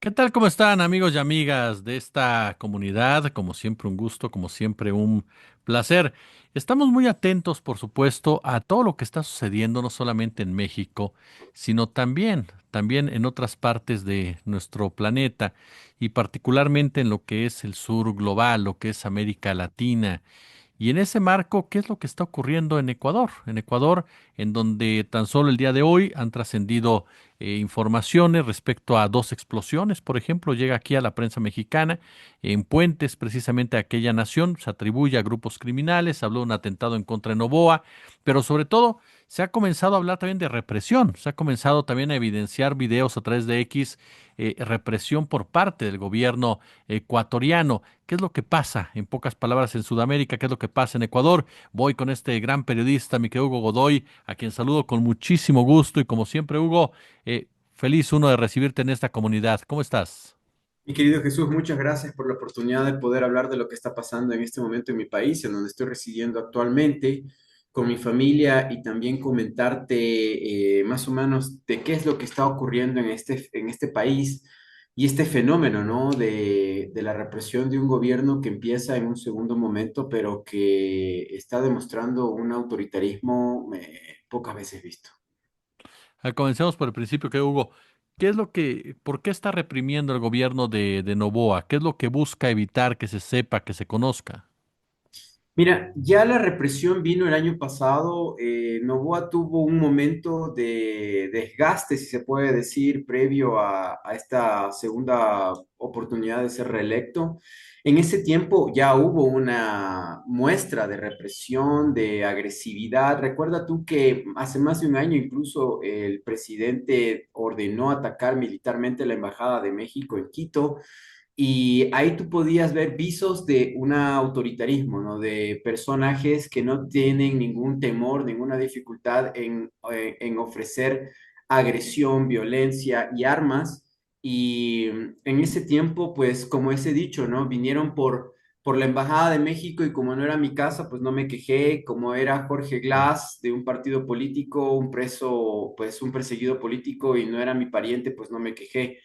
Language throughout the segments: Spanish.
¿Qué tal? ¿Cómo están amigos y amigas de esta comunidad? Como siempre un gusto, como siempre un placer. Estamos muy atentos, por supuesto, a todo lo que está sucediendo, no solamente en México, sino también en otras partes de nuestro planeta y particularmente en lo que es el sur global, lo que es América Latina. Y en ese marco, ¿qué es lo que está ocurriendo en Ecuador? En Ecuador, en donde tan solo el día de hoy han trascendido informaciones respecto a dos explosiones, por ejemplo, llega aquí a la prensa mexicana, en Puentes, precisamente aquella nación, se atribuye a grupos criminales, se habló de un atentado en contra de Novoa, pero sobre todo se ha comenzado a hablar también de represión, se ha comenzado también a evidenciar videos a través de X, represión por parte del gobierno ecuatoriano. ¿Qué es lo que pasa, en pocas palabras, en Sudamérica? ¿Qué es lo que pasa en Ecuador? Voy con este gran periodista, mi querido Hugo Godoy, a quien saludo con muchísimo gusto y como siempre, Hugo, feliz uno de recibirte en esta comunidad. ¿Cómo estás? Mi querido Jesús, muchas gracias por la oportunidad de poder hablar de lo que está pasando en este momento en mi país, en donde estoy residiendo actualmente con mi familia y también comentarte más o menos de qué es lo que está ocurriendo en este país y este fenómeno, ¿no? De la represión de un gobierno que empieza en un segundo momento, pero que está demostrando un autoritarismo pocas veces visto. Comencemos por el principio, que Hugo, por qué está reprimiendo el gobierno de Noboa? ¿Qué es lo que busca evitar que se sepa, que se conozca? Mira, ya la represión vino el año pasado. Noboa tuvo un momento de desgaste, si se puede decir, previo a esta segunda oportunidad de ser reelecto. En ese tiempo ya hubo una muestra de represión, de agresividad. Recuerda tú que hace más de un año incluso el presidente ordenó atacar militarmente la Embajada de México en Quito. Y ahí tú podías ver visos de un autoritarismo, ¿no? De personajes que no tienen ningún temor, ninguna dificultad en ofrecer agresión, violencia y armas. Y en ese tiempo, pues como ese dicho, ¿no? Vinieron por la Embajada de México y como no era mi casa, pues no me quejé. Como era Jorge Glass de un partido político, un preso, pues un perseguido político y no era mi pariente, pues no me quejé.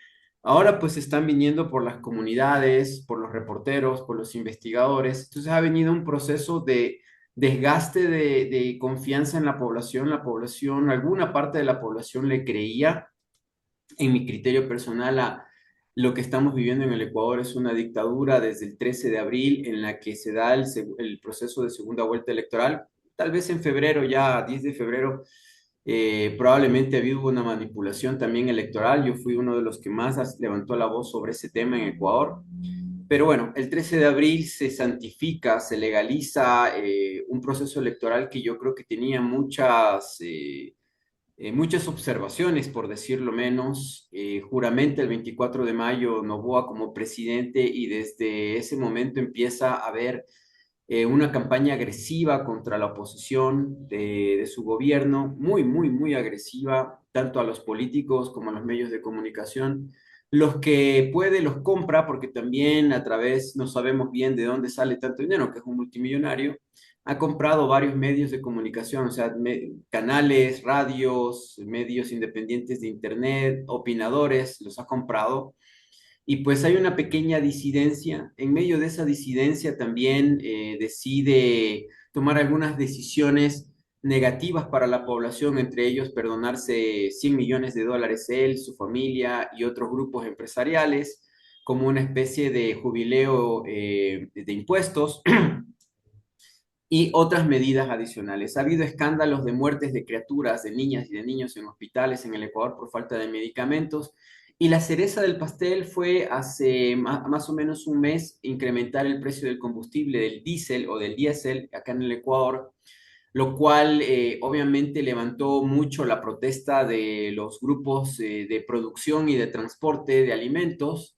Ahora pues están viniendo por las comunidades, por los reporteros, por los investigadores. Entonces ha venido un proceso de desgaste de confianza en la población. La población, alguna parte de la población le creía, en mi criterio personal, a lo que estamos viviendo en el Ecuador es una dictadura desde el 13 de abril en la que se da el proceso de segunda vuelta electoral. Tal vez en febrero, ya 10 de febrero, probablemente había una manipulación también electoral. Yo fui uno de los que más levantó la voz sobre ese tema en Ecuador. Pero bueno, el 13 de abril se santifica, se legaliza un proceso electoral que yo creo que tenía muchas observaciones, por decirlo menos. Juramenta el 24 de mayo Noboa como presidente y desde ese momento empieza a haber una campaña agresiva contra la oposición de su gobierno, muy, muy, muy agresiva, tanto a los políticos como a los medios de comunicación. Los que puede los compra porque también a través, no sabemos bien de dónde sale tanto dinero, que es un multimillonario, ha comprado varios medios de comunicación, o sea, canales, radios, medios independientes de Internet, opinadores, los ha comprado y pues hay una pequeña disidencia. En medio de esa disidencia también decide tomar algunas decisiones negativas para la población, entre ellos perdonarse 100 millones de dólares él, su familia y otros grupos empresariales, como una especie de jubileo de impuestos y otras medidas adicionales. Ha habido escándalos de muertes de criaturas, de niñas y de niños en hospitales en el Ecuador por falta de medicamentos. Y la cereza del pastel fue hace más o menos un mes incrementar el precio del combustible, del diésel o del diésel acá en el Ecuador, lo cual obviamente levantó mucho la protesta de los grupos de producción y de transporte de alimentos.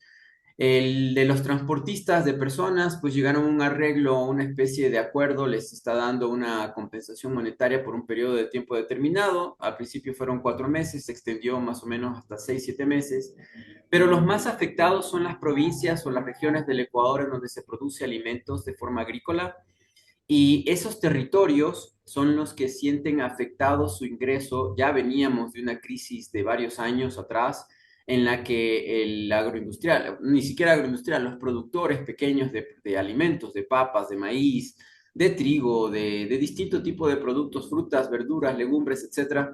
El de los transportistas de personas, pues llegaron a un arreglo, una especie de acuerdo, les está dando una compensación monetaria por un periodo de tiempo determinado. Al principio fueron 4 meses, se extendió más o menos hasta 6, 7 meses. Pero los más afectados son las provincias o las regiones del Ecuador en donde se produce alimentos de forma agrícola y esos territorios son los que sienten afectado su ingreso. Ya veníamos de una crisis de varios años atrás en la que el agroindustrial, ni siquiera agroindustrial, los productores pequeños de alimentos, de papas, de maíz, de trigo, de distinto tipo de productos, frutas, verduras, legumbres, etcétera,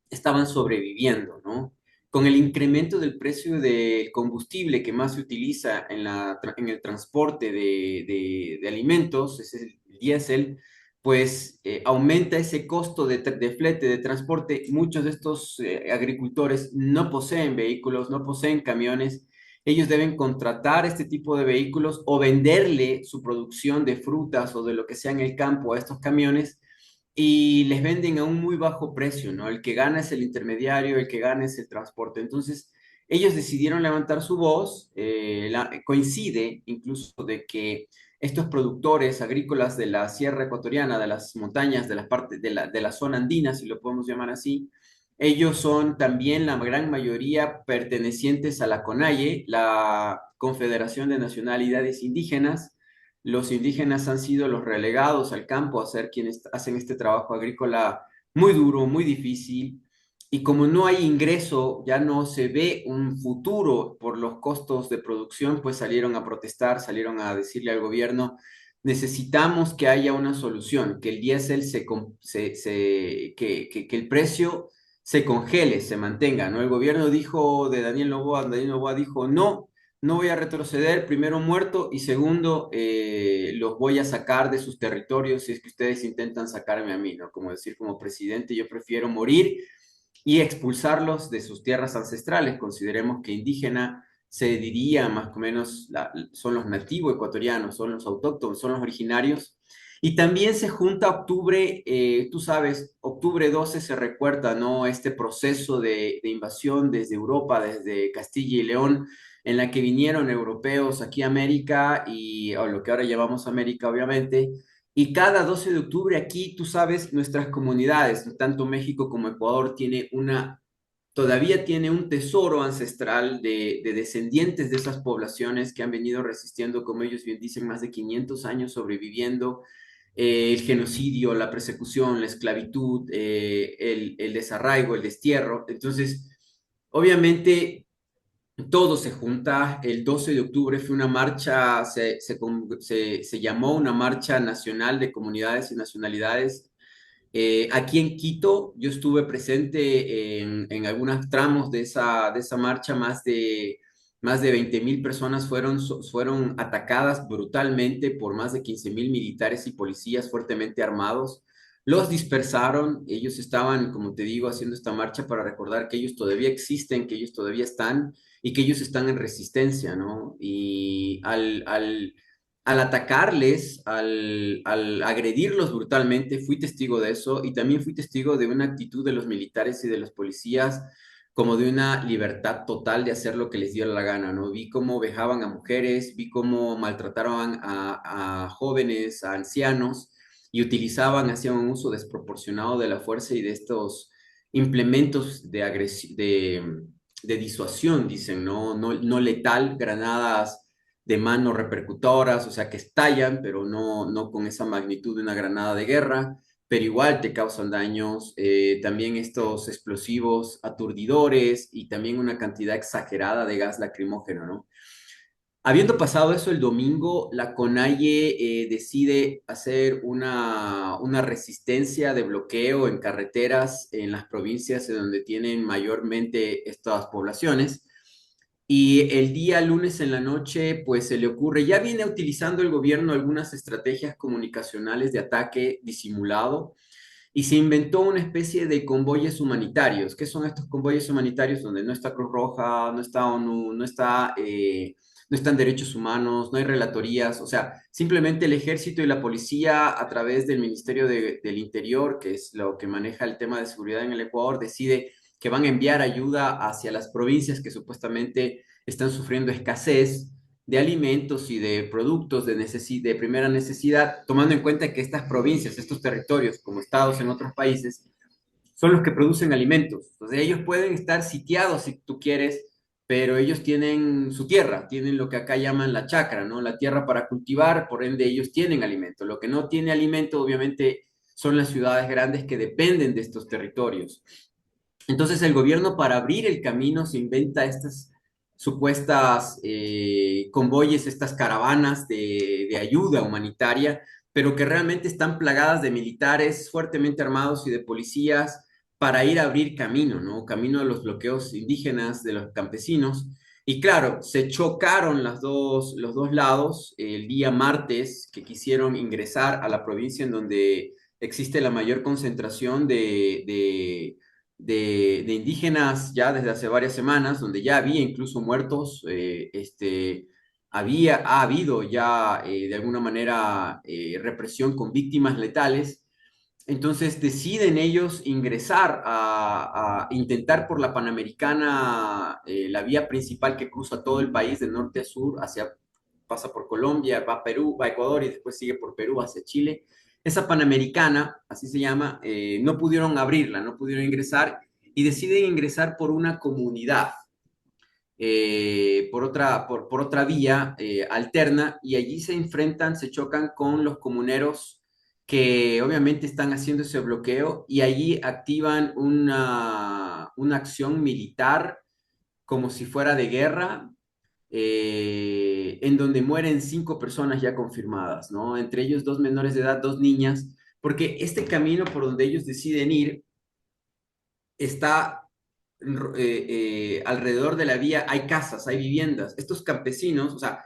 estaban sobreviviendo, ¿no? Con el incremento del precio del combustible que más se utiliza en el transporte de alimentos, es el diésel, pues aumenta ese costo de flete, de transporte. Muchos de estos agricultores no poseen vehículos, no poseen camiones. Ellos deben contratar este tipo de vehículos o venderle su producción de frutas o de lo que sea en el campo a estos camiones y les venden a un muy bajo precio, ¿no? El que gana es el intermediario, el que gana es el transporte. Entonces, ellos decidieron levantar su voz, coincide incluso de que estos productores agrícolas de la sierra ecuatoriana, de las montañas, de la parte de la zona andina, si lo podemos llamar así, ellos son también la gran mayoría pertenecientes a la CONAIE, la Confederación de Nacionalidades Indígenas. Los indígenas han sido los relegados al campo a ser quienes hacen este trabajo agrícola muy duro, muy difícil. Y como no hay ingreso, ya no se ve un futuro por los costos de producción, pues salieron a protestar, salieron a decirle al gobierno, necesitamos que haya una solución, que el diésel que el precio se congele, se mantenga, ¿no? El gobierno dijo de Daniel Noboa dijo, no, no voy a retroceder, primero muerto y segundo, los voy a sacar de sus territorios si es que ustedes intentan sacarme a mí, ¿no? Como decir, como presidente, yo prefiero morir y expulsarlos de sus tierras ancestrales. Consideremos que indígena se diría más o menos, son los nativos ecuatorianos, son los autóctonos, son los originarios. Y también se junta octubre, tú sabes, octubre 12 se recuerda, ¿no? Este proceso de invasión desde Europa, desde Castilla y León, en la que vinieron europeos aquí a América y o lo que ahora llamamos América, obviamente. Y cada 12 de octubre aquí, tú sabes, nuestras comunidades, tanto México como Ecuador, todavía tiene un tesoro ancestral de descendientes de esas poblaciones que han venido resistiendo, como ellos bien dicen, más de 500 años sobreviviendo el genocidio, la persecución, la esclavitud, el desarraigo, el destierro. Entonces, obviamente, todo se junta. El 12 de octubre fue una marcha, se llamó una marcha nacional de comunidades y nacionalidades. Aquí en Quito, yo estuve presente en algunos tramos de esa marcha, más de 20.000 personas fueron atacadas brutalmente por más de 15.000 militares y policías fuertemente armados. Los dispersaron, ellos estaban, como te digo, haciendo esta marcha para recordar que ellos todavía existen, que ellos todavía están y que ellos están en resistencia, ¿no? Y al atacarles, al agredirlos brutalmente, fui testigo de eso y también fui testigo de una actitud de los militares y de los policías como de una libertad total de hacer lo que les dio la gana, ¿no? Vi cómo vejaban a mujeres, vi cómo maltrataban a jóvenes, a ancianos y hacían un uso desproporcionado de la fuerza y de estos implementos de disuasión, dicen, ¿no? No letal, granadas de mano repercutoras, o sea, que estallan, pero no con esa magnitud de una granada de guerra, pero igual te causan daños. También estos explosivos aturdidores y también una cantidad exagerada de gas lacrimógeno, ¿no? Habiendo pasado eso el domingo, la CONAIE decide hacer una resistencia de bloqueo en carreteras en las provincias en donde tienen mayormente estas poblaciones. Y el día lunes en la noche, pues se le ocurre, ya viene utilizando el gobierno algunas estrategias comunicacionales de ataque disimulado y se inventó una especie de convoyes humanitarios. ¿Qué son estos convoyes humanitarios donde no está Cruz Roja, no está ONU, no están derechos humanos, no hay relatorías? O sea, simplemente el ejército y la policía a través del Ministerio del Interior, que es lo que maneja el tema de seguridad en el Ecuador, decide que van a enviar ayuda hacia las provincias que supuestamente están sufriendo escasez de alimentos y de productos de primera necesidad, tomando en cuenta que estas provincias, estos territorios, como estados en otros países, son los que producen alimentos. Entonces ellos pueden estar sitiados si tú quieres, pero ellos tienen su tierra, tienen lo que acá llaman la chacra, ¿no? La tierra para cultivar, por ende ellos tienen alimento. Lo que no tiene alimento, obviamente, son las ciudades grandes que dependen de estos territorios. Entonces el gobierno para abrir el camino se inventa estas supuestas convoyes, estas caravanas de ayuda humanitaria, pero que realmente están plagadas de militares fuertemente armados y de policías para ir a abrir camino, ¿no? Camino a los bloqueos indígenas, de los campesinos. Y claro, se chocaron los dos lados el día martes que quisieron ingresar a la provincia en donde existe la mayor concentración de indígenas ya desde hace varias semanas, donde ya había incluso muertos, ha habido ya de alguna manera represión con víctimas letales. Entonces deciden ellos ingresar a intentar por la Panamericana, la vía principal que cruza todo el país de norte a sur, pasa por Colombia, va a Perú, va a Ecuador y después sigue por Perú hacia Chile. Esa Panamericana, así se llama, no pudieron abrirla, no pudieron ingresar y deciden ingresar por una comunidad, por otra vía alterna, y allí se enfrentan, se chocan con los comuneros que obviamente están haciendo ese bloqueo y allí activan una acción militar como si fuera de guerra, en donde mueren 5 personas ya confirmadas, ¿no? Entre ellos dos menores de edad, dos niñas, porque este camino por donde ellos deciden ir está alrededor de la vía, hay casas, hay viviendas. Estos campesinos, o sea,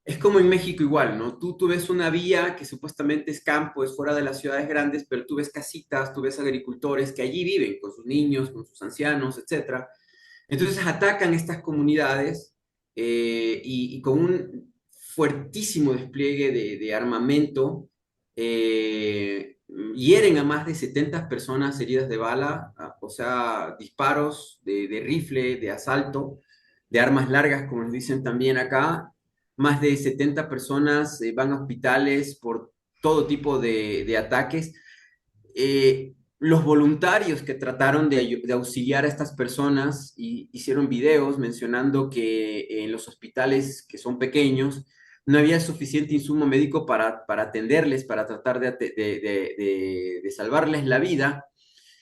es como en México igual, ¿no? Tú ves una vía que supuestamente es campo, es fuera de las ciudades grandes, pero tú ves casitas, tú ves agricultores que allí viven con sus niños, con sus ancianos, etcétera. Entonces atacan estas comunidades y con un fuertísimo despliegue de armamento, hieren a más de 70 personas heridas de bala, o sea, disparos de rifle, de asalto, de armas largas, como les dicen también acá. Más de 70 personas van a hospitales por todo tipo de ataques. Los voluntarios que trataron de auxiliar a estas personas y hicieron videos mencionando que en los hospitales que son pequeños no había suficiente insumo médico para atenderles, para tratar de salvarles la vida.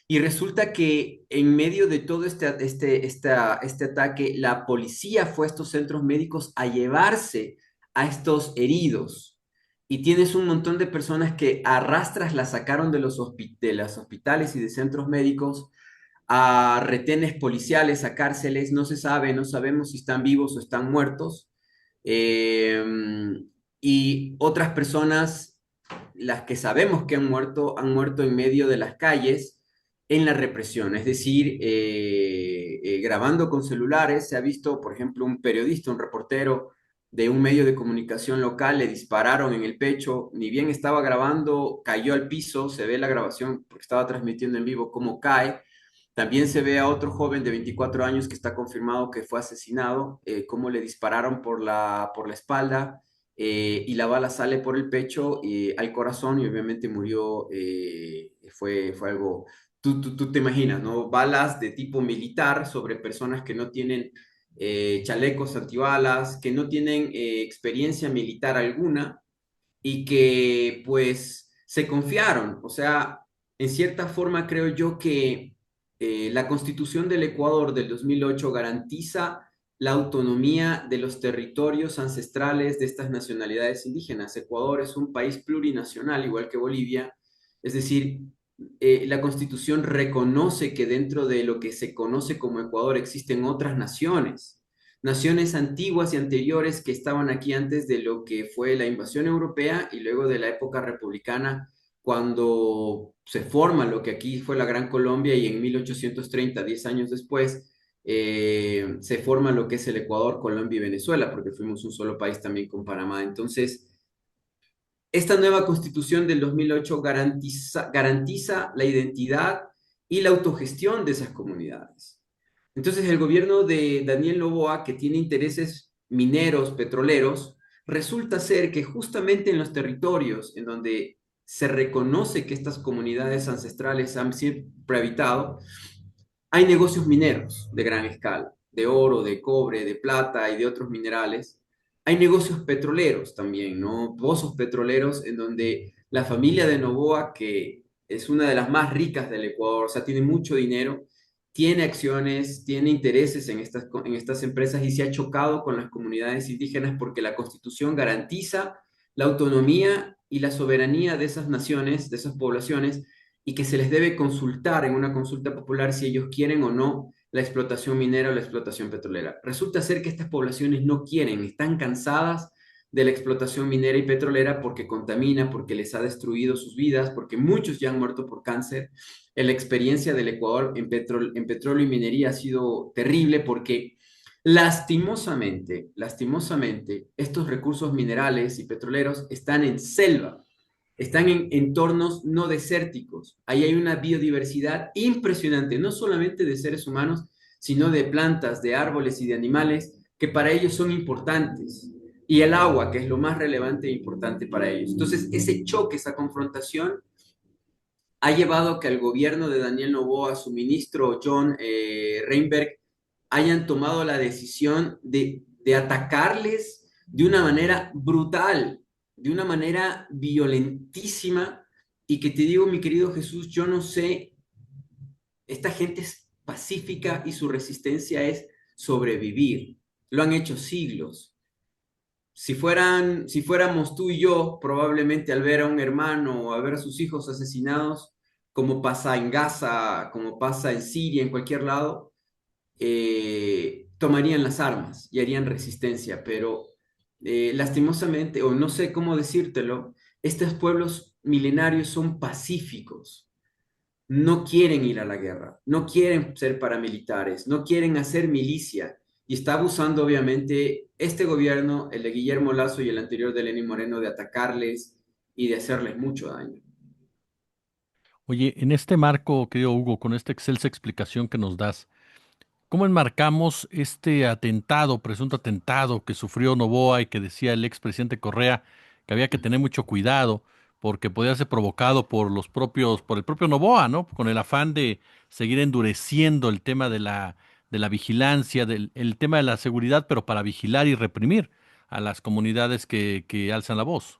Y resulta que en medio de todo este ataque, la policía fue a estos centros médicos a llevarse a estos heridos. Y tienes un montón de personas que arrastras las sacaron de los hospitales y de centros médicos a retenes policiales, a cárceles. No se sabe, no sabemos si están vivos o están muertos. Eh, y otras personas, las que sabemos que han muerto en medio de las calles en la represión, es decir, grabando con celulares. Se ha visto, por ejemplo, un periodista, un reportero de un medio de comunicación local, le dispararon en el pecho, ni bien estaba grabando, cayó al piso, se ve la grabación porque estaba transmitiendo en vivo cómo cae. También se ve a otro joven de 24 años que está confirmado que fue asesinado, cómo le dispararon por la espalda, y la bala sale por el pecho al corazón y obviamente murió. Fue algo, tú te imaginas, ¿no? Balas de tipo militar sobre personas que no tienen chalecos antibalas, que no tienen experiencia militar alguna y que pues se confiaron. O sea, en cierta forma creo yo que la Constitución del Ecuador del 2008 garantiza la autonomía de los territorios ancestrales de estas nacionalidades indígenas. Ecuador es un país plurinacional, igual que Bolivia, es decir, la Constitución reconoce que dentro de lo que se conoce como Ecuador existen otras naciones, naciones antiguas y anteriores que estaban aquí antes de lo que fue la invasión europea y luego de la época republicana, cuando se forma lo que aquí fue la Gran Colombia, y en 1830, 10 años después, se forma lo que es el Ecuador, Colombia y Venezuela, porque fuimos un solo país también con Panamá. Entonces, esta nueva constitución del 2008 garantiza la identidad y la autogestión de esas comunidades. Entonces, el gobierno de Daniel Noboa, que tiene intereses mineros, petroleros, resulta ser que justamente en los territorios en donde se reconoce que estas comunidades ancestrales han siempre habitado, hay negocios mineros de gran escala, de oro, de cobre, de plata y de otros minerales. Hay negocios petroleros también, ¿no? Pozos petroleros en donde la familia de Noboa, que es una de las más ricas del Ecuador, o sea, tiene mucho dinero, tiene acciones, tiene intereses en estas empresas y se ha chocado con las comunidades indígenas porque la Constitución garantiza la autonomía y la soberanía de esas naciones, de esas poblaciones, y que se les debe consultar en una consulta popular si ellos quieren o no la explotación minera o la explotación petrolera. Resulta ser que estas poblaciones no quieren, están cansadas de la explotación minera y petrolera porque contamina, porque les ha destruido sus vidas, porque muchos ya han muerto por cáncer. La experiencia del Ecuador en petróleo y minería ha sido terrible porque lastimosamente, estos recursos minerales y petroleros están en selva, están en entornos no desérticos. Ahí hay una biodiversidad impresionante, no solamente de seres humanos, sino de plantas, de árboles y de animales que para ellos son importantes. Y el agua, que es lo más relevante e importante para ellos. Entonces, ese choque, esa confrontación, ha llevado a que el gobierno de Daniel Noboa, su ministro John Reinberg, hayan tomado la decisión de atacarles de una manera brutal, de una manera violentísima, y que te digo, mi querido Jesús, yo no sé, esta gente es pacífica y su resistencia es sobrevivir. Lo han hecho siglos. Si fuéramos tú y yo, probablemente al ver a un hermano o a ver a sus hijos asesinados, como pasa en Gaza, como pasa en Siria, en cualquier lado, tomarían las armas y harían resistencia, pero lastimosamente, o no sé cómo decírtelo, estos pueblos milenarios son pacíficos, no quieren ir a la guerra, no quieren ser paramilitares, no quieren hacer milicia, y está abusando obviamente este gobierno, el de Guillermo Lazo y el anterior de Lenín Moreno, de atacarles y de hacerles mucho daño. Oye, en este marco, querido Hugo, con esta excelsa explicación que nos das, ¿cómo enmarcamos este atentado, presunto atentado que sufrió Noboa y que decía el expresidente Correa que había que tener mucho cuidado porque podía ser provocado por por el propio Noboa, ¿no? Con el afán de seguir endureciendo el tema de la vigilancia, el tema de la seguridad, pero para vigilar y reprimir a las comunidades que alzan la voz.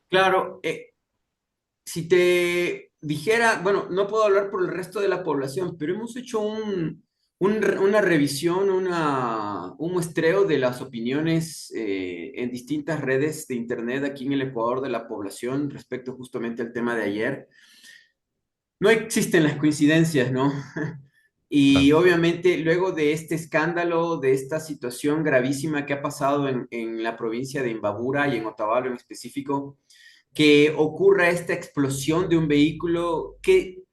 Claro, si te dijera, bueno, no puedo hablar por el resto de la población, pero hemos hecho una revisión, un muestreo de las opiniones en distintas redes de Internet aquí en el Ecuador de la población respecto justamente al tema de ayer. No existen las coincidencias, ¿no? Claro. Y obviamente luego de este escándalo, de esta situación gravísima que ha pasado en la provincia de Imbabura y en Otavalo en específico, que ocurra esta explosión de un vehículo que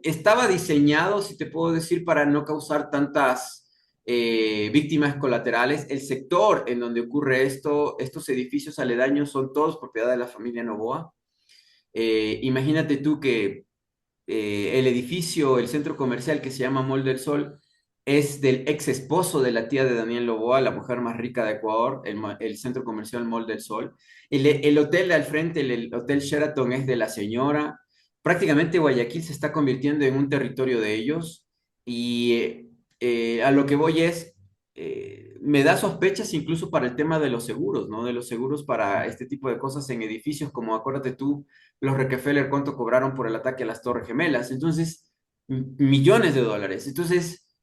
estaba diseñado, si te puedo decir, para no causar tantas víctimas colaterales. El sector en donde ocurre esto, estos edificios aledaños son todos propiedad de la familia Novoa. Imagínate tú que el edificio, el centro comercial que se llama Mall del Sol, es del ex esposo de la tía de Daniel Noboa, la mujer más rica de Ecuador, el centro comercial Mall del Sol. El hotel de al frente, el Hotel Sheraton, es de la señora. Prácticamente Guayaquil se está convirtiendo en un territorio de ellos, y a lo que voy es, me da sospechas incluso para el tema de los seguros, ¿no? De los seguros para este tipo de cosas en edificios, como acuérdate tú, los Rockefeller cuánto cobraron por el ataque a las Torres Gemelas. Entonces, millones de dólares. Entonces,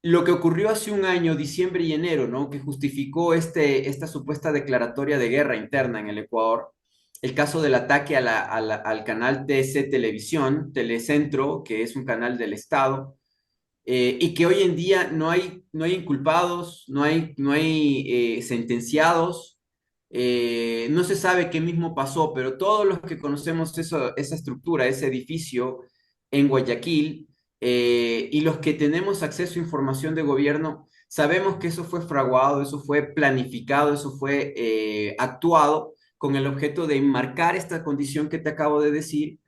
lo que ocurrió hace un año, diciembre y enero, ¿no? Que justificó esta supuesta declaratoria de guerra interna en el Ecuador, el caso del ataque al canal TC Televisión, Telecentro, que es un canal del Estado, y que hoy en día no hay inculpados, no hay sentenciados, no se sabe qué mismo pasó, pero todos los que conocemos esa estructura, ese edificio en Guayaquil, y los que tenemos acceso a información de gobierno, sabemos que eso fue fraguado, eso fue planificado, eso fue actuado con el objeto de enmarcar esta condición que te acabo de decir,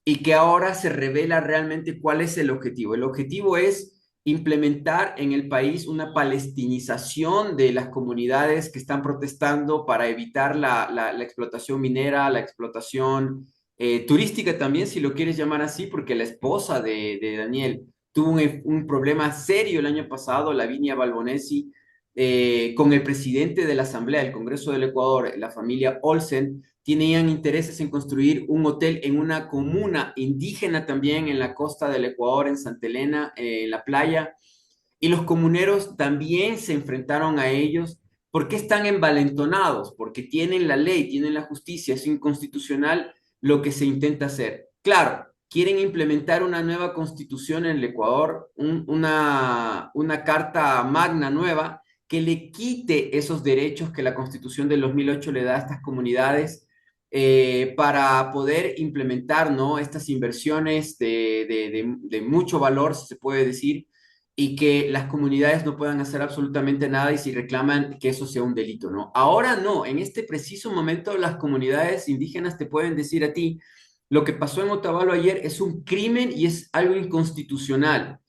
y que ahora se revela realmente cuál es el objetivo. El objetivo es implementar en el país una palestinización de las comunidades que están protestando para evitar la explotación minera, la explotación turística también, si lo quieres llamar así, porque la esposa de Daniel tuvo un problema serio el año pasado, Lavinia Balbonesi, con el presidente de la Asamblea del Congreso del Ecuador, la familia Olsen, tenían intereses en construir un hotel en una comuna indígena también en la costa del Ecuador, en Santa Elena, en la playa, y los comuneros también se enfrentaron a ellos. ¿Por qué están envalentonados? Porque tienen la ley, tienen la justicia, es inconstitucional lo que se intenta hacer. Claro, quieren implementar una nueva constitución en el Ecuador, una carta magna nueva que le quite esos derechos que la constitución del 2008 le da a estas comunidades para poder implementar, ¿no? Estas inversiones de mucho valor, si se puede decir, y que las comunidades no puedan hacer absolutamente nada y si reclaman que eso sea un delito, ¿no? Ahora no, en este preciso momento las comunidades indígenas te pueden decir a ti, lo que pasó en Otavalo ayer es un crimen y es algo inconstitucional.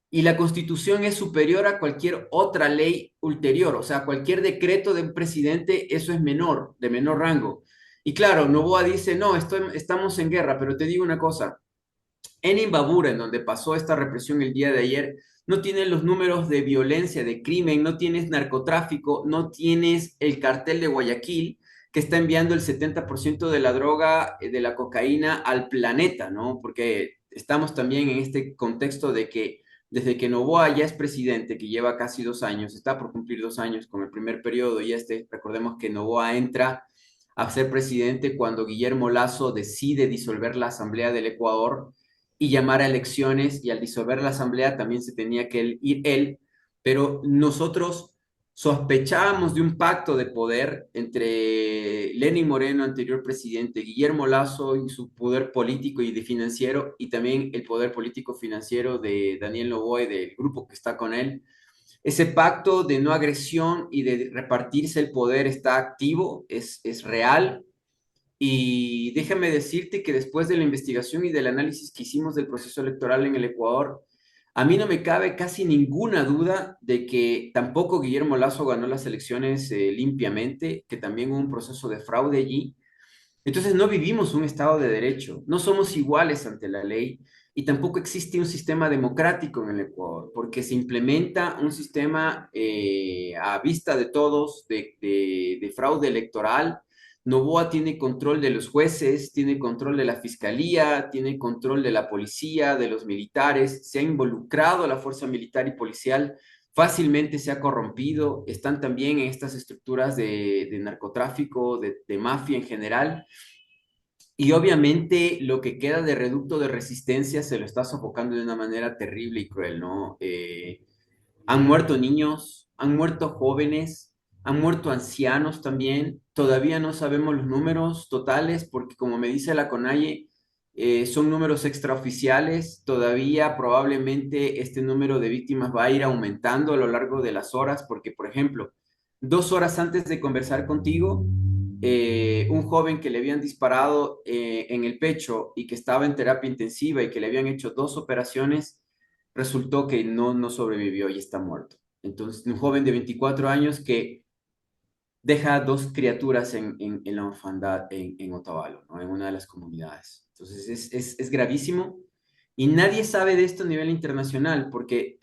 Y la Constitución es superior a cualquier otra ley ulterior, o sea, cualquier decreto de un presidente, eso es menor, de menor rango. Y claro, Noboa dice, no, estamos en guerra, pero te digo una cosa, en Imbabura, en donde pasó esta represión el día de ayer, no tienes los números de violencia, de crimen, no tienes narcotráfico, no tienes el cartel de Guayaquil que está enviando el 70% de la droga, de la cocaína al planeta, ¿no? Porque estamos también en este contexto de que desde que Noboa ya es presidente, que lleva casi 2 años, está por cumplir 2 años con el primer periodo, y recordemos que Noboa entra a ser presidente cuando Guillermo Lasso decide disolver la Asamblea del Ecuador y llamar a elecciones, y al disolver la asamblea también se tenía que ir él, pero nosotros sospechábamos de un pacto de poder entre Lenín Moreno, anterior presidente, Guillermo Lasso y su poder político y de financiero, y también el poder político financiero de Daniel Noboa y del grupo que está con él. Ese pacto de no agresión y de repartirse el poder está activo, es real, y déjame decirte que después de la investigación y del análisis que hicimos del proceso electoral en el Ecuador, a mí no me cabe casi ninguna duda de que tampoco Guillermo Lasso ganó las elecciones limpiamente, que también hubo un proceso de fraude allí. Entonces no vivimos un Estado de Derecho, no somos iguales ante la ley y tampoco existe un sistema democrático en el Ecuador, porque se implementa un sistema a vista de todos de fraude electoral. Noboa tiene control de los jueces, tiene control de la fiscalía, tiene control de la policía, de los militares, se ha involucrado a la fuerza militar y policial, fácilmente se ha corrompido, están también en estas estructuras de narcotráfico, de mafia en general, y obviamente lo que queda de reducto de resistencia se lo está sofocando de una manera terrible y cruel, ¿no? Han muerto niños, han muerto jóvenes, han muerto ancianos también. Todavía no sabemos los números totales porque, como me dice la CONAIE, son números extraoficiales. Todavía probablemente este número de víctimas va a ir aumentando a lo largo de las horas porque, por ejemplo, 2 horas antes de conversar contigo, un joven que le habían disparado en el pecho y que estaba en terapia intensiva y que le habían hecho 2 operaciones, resultó que no sobrevivió y está muerto. Entonces, un joven de 24 años que deja 2 criaturas en la orfandad en Otavalo, ¿no? En una de las comunidades. Entonces, es gravísimo y nadie sabe de esto a nivel internacional porque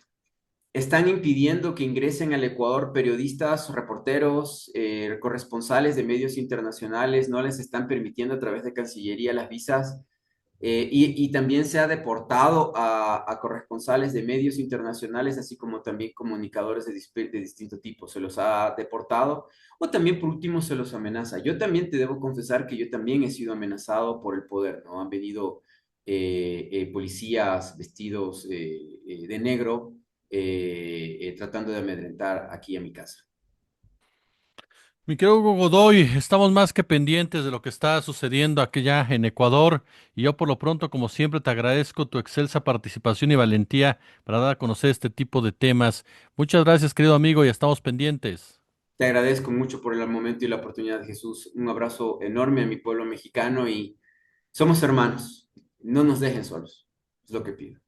están impidiendo que ingresen al Ecuador periodistas, reporteros, corresponsales de medios internacionales, no les están permitiendo a través de Cancillería las visas, y también se ha deportado a corresponsales de medios internacionales, así como también comunicadores de distinto tipo. Se los ha deportado o también por último se los amenaza. Yo también te debo confesar que yo también he sido amenazado por el poder, ¿no? Han venido policías vestidos de negro tratando de amedrentar aquí a mi casa. Mi querido Hugo Godoy, estamos más que pendientes de lo que está sucediendo aquí ya en Ecuador y yo por lo pronto, como siempre, te agradezco tu excelsa participación y valentía para dar a conocer este tipo de temas. Muchas gracias, querido amigo, y estamos pendientes. Te agradezco mucho por el momento y la oportunidad, Jesús. Un abrazo enorme a mi pueblo mexicano y somos hermanos. No nos dejen solos. Es lo que pido.